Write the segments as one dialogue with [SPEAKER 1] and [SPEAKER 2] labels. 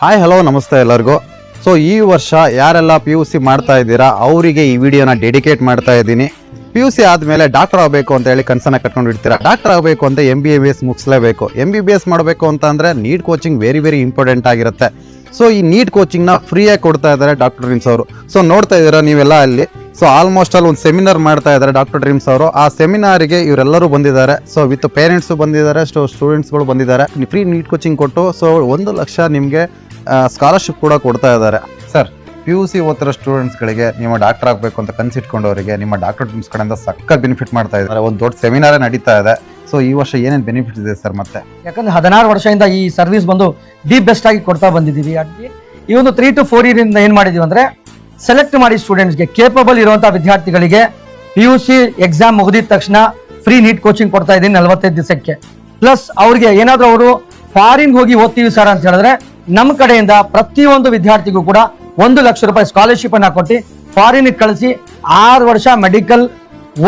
[SPEAKER 1] Hi hello ನಮಸ್ತೆ ಎಲ್ಲರಿಗೂ. So ಈ ವರ್ಷ ಯಾರೆಲ್ಲ PUC ಮಾಡ್ತಾ ಇದ್ದೀರಾ ಅವರಿಗೆ ಈ ವಿಡಿಯೋನ ಡೆಡಿಕೇಟ್ ಮಾಡ್ತಾ ಇದ್ದೀನಿ. PUC ಆದಮೇಲೆ ಡಾಕ್ಟರ್ ಆಗಬೇಕು ಅಂತ ಹೇಳಿ ಕನಸನ್ನ ಕಟ್ಕೊಂಡು ಇರ್ತೀರಾ. ಡಾಕ್ಟರ್ ಆಗಬೇಕು ಅಂತ MBBS ಮುಗಿಸ್ಲೇಬೇಕು. MBBS ಮಾಡಬೇಕು ಅಂತ ಅಂದರೆ ನೀಟ್ ಕೋಚಿಂಗ್ ವೆರಿ ಇಂಪಾರ್ಟೆಂಟ್ ಆಗಿರುತ್ತೆ. ಸೊ ಈ ನೀಟ್ ಕೋಚಿಂಗ್ನ ಫ್ರೀಯಾಗಿ ಕೊಡ್ತಾ ಇದ್ದಾರೆ ಡಾಕ್ಟರ್ ಡ್ರೀಮ್ಸ್ ಅವರು. ಸೊ ನೋಡ್ತಾ ಇದ್ದೀರಾ ನೀವೆಲ್ಲ ಅಲ್ಲಿ. ಸೊ ಆಲ್ಮೋಸ್ಟ್ ಅಲ್ಲಿ ಒಂದು ಸೆಮಿನಾರ್ ಮಾಡ್ತಾ ಇದ್ದಾರೆ ಡಾಕ್ಟರ್ ಡ್ರೀಮ್ಸ್ ಅವರು. ಆ ಸೆಮಿನಾರಿಗೆ ಇವರೆಲ್ಲರೂ ಬಂದಿದ್ದಾರೆ. ಸೊ ವಿತ್ ಪೇರೆಂಟ್ಸು ಬಂದಿದ್ದಾರೆ, ಸ್ಟೂಡೆಂಟ್ಸ್ಗಳು ಬಂದಿದ್ದಾರೆ. ಫ್ರೀ ನೀಟ್ ಕೋಚಿಂಗ್ ಕೊಟ್ಟು ಸೊ 1 ಲಕ್ಷ ನಿಮಗೆ ಸ್ಕಾಲರ್ಶಿಪ್ ಕೂಡ ಕೊಡ್ತಾ ಇದ್ದಾರೆ. ಸರ್, PUC ಓದ್ತಿರೋ ಸ್ಟೂಡೆಂಟ್ಸ್ಗಳಿಗೆ ನಿಮ್ಮ ಡಾಕ್ಟರ್ ಆಗಬೇಕು ಅಂತ ಕನಸಿಟ್ಕೊಂಡವರಿಗೆ ನಿಮ್ಮ ಡಾಕ್ಟರ್ ಡ್ರೀಮ್ಸ್ ಕಡೆಯಿಂದ ಸಕ್ಕತ್ ಬೆನಿಫಿಟ್ ಮಾಡ್ತಾ ಇದ್ದಾರೆ. ಒಂದು ದೊಡ್ಡ ಸೆಮಿನಾರೇ ನಡೀತಾ ಇದೆ. ಸೊ ಈ ವರ್ಷ ಏನೇನು ಬೆನಿಫಿಟ್ ಇದೆ ಸರ್? ಮತ್ತೆ
[SPEAKER 2] ಯಾಕಂದ್ರೆ 16 ವರ್ಷದಿಂದ ಈ ಸರ್ವಿಸ್ ಬಂದು ದಿ ಬೆಸ್ಟ್ ಆಗಿ ಕೊಡ್ತಾ ಬಂದಿದ್ದೀವಿ. ಈ ಒಂದು 3 to 4 ಇಯರ್ ಇಂದ ಏನ್ ಮಾಡಿದೀವಿ ಅಂದ್ರೆ ಸೆಲೆಕ್ಟ್ ಮಾಡಿ ಸ್ಟೂಡೆಂಟ್ಸ್ಗೆ ಕೇಪಬಲ್ ಇರುವಂತಹ ವಿದ್ಯಾರ್ಥಿಗಳಿಗೆ PUC ಎಕ್ಸಾಮ್ ಮುಗಿದಿದ ತಕ್ಷಣ ಫ್ರೀ ನೀಟ್ ಕೋಚಿಂಗ್ ಕೊಡ್ತಾ ಇದ್ದೀನಿ 45 ದಿವಸಕ್ಕೆ. ಪ್ಲಸ್ ಅವ್ರಿಗೆ ಏನಾದ್ರೂ ಅವರು ಫಾರಿನ್ ಹೋಗಿ ಓದ್ತೀವಿ ಸರ್ ಅಂತ ಹೇಳಿದ್ರೆ ನಮ್ಮ ಕಡೆಯಿಂದ ಪ್ರತಿಯೊಂದು ವಿದ್ಯಾರ್ಥಿಗೂ ಕೂಡ 1 ಲಕ್ಷ ರೂಪಾಯಿ ಸ್ಕಾಲರ್ಶಿಪ್ ಅನ್ನ ಕೊಟ್ಟು ಫಾರಿನ್ ಕಳಿಸಿ 6 ವರ್ಷ ಮೆಡಿಕಲ್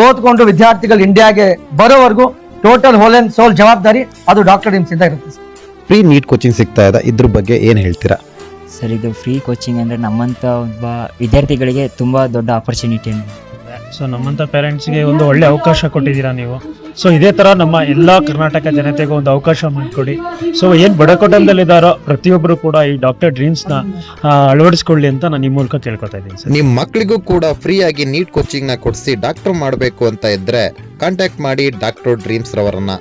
[SPEAKER 2] ಓದ್ಕೊಂಡು ವಿದ್ಯಾರ್ಥಿಗಳು ಇಂಡಿಯಾಗೆ ಬರೋವರೆಗೂ ಟೋಟಲ್ ಹೋಲ್ ಅಂಡ್ ಸೋಲ್ ಜವಾಬ್ದಾರಿ ಅದು ಡಾಕ್ಟರ್ ಡ್ರೀಮ್ಸ್ ಇಂದ ಇರುತ್ತೆ.
[SPEAKER 1] ಫ್ರೀ ನೀಟ್ ಕೋಚಿಂಗ್ ಸಿಗ್ತಾ ಇದೆ, ಇದ್ರ ಬಗ್ಗೆ ಏನು ಹೇಳ್ತೀರಾ
[SPEAKER 3] ಸರ್? ಇದು ಫ್ರೀ ಕೋಚಿಂಗ್ ಅಂದರೆ ನಮ್ಮಂಥ ಒಬ್ಬ ವಿದ್ಯಾರ್ಥಿಗಳಿಗೆ ತುಂಬ ದೊಡ್ಡ ಆಪರ್ಚುನಿಟಿ.
[SPEAKER 4] ಸೊ ನಮ್ಮಂಥ ಪೇರೆಂಟ್ಸ್ಗೆ ಒಂದು ಒಳ್ಳೆ ಅವಕಾಶ ಕೊಟ್ಟಿದ್ದೀರಾ ನೀವು. ಸೊ ಇದೇ ಥರ ನಮ್ಮ ಎಲ್ಲ ಕರ್ನಾಟಕ ಜನತೆಗೂ ಒಂದು ಅವಕಾಶ ಮಾಡಿಕೊಡಿ. ಸೊ ಏನು ಬಡಕೋಟದಲ್ಲಿದ್ದಾರೋ ಪ್ರತಿಯೊಬ್ಬರು ಕೂಡ ಈ ಡಾಕ್ಟರ್ ಡ್ರೀಮ್ಸ್ನ ಅಳವಡಿಸ್ಕೊಳ್ಳಿ ಅಂತ ನಾನು ಈ ಮೂಲಕ ಕೇಳ್ಕೊತಾ ಇದ್ದೀನಿ ಸರ್.
[SPEAKER 1] ನಿಮ್ಮ ಮಕ್ಕಳಿಗೂ ಕೂಡ ಫ್ರೀ ಆಗಿ ನೀಟ್ ಕೋಚಿಂಗ್ ನ ಕೊಡಿಸಿ ಡಾಕ್ಟರ್ ಮಾಡಬೇಕು ಅಂತ ಇದ್ರೆ ಕಾಂಟ್ಯಾಕ್ಟ್ ಮಾಡಿ ಡಾಕ್ಟರ್ ಡ್ರೀಮ್ಸ್ ರವರನ್ನ.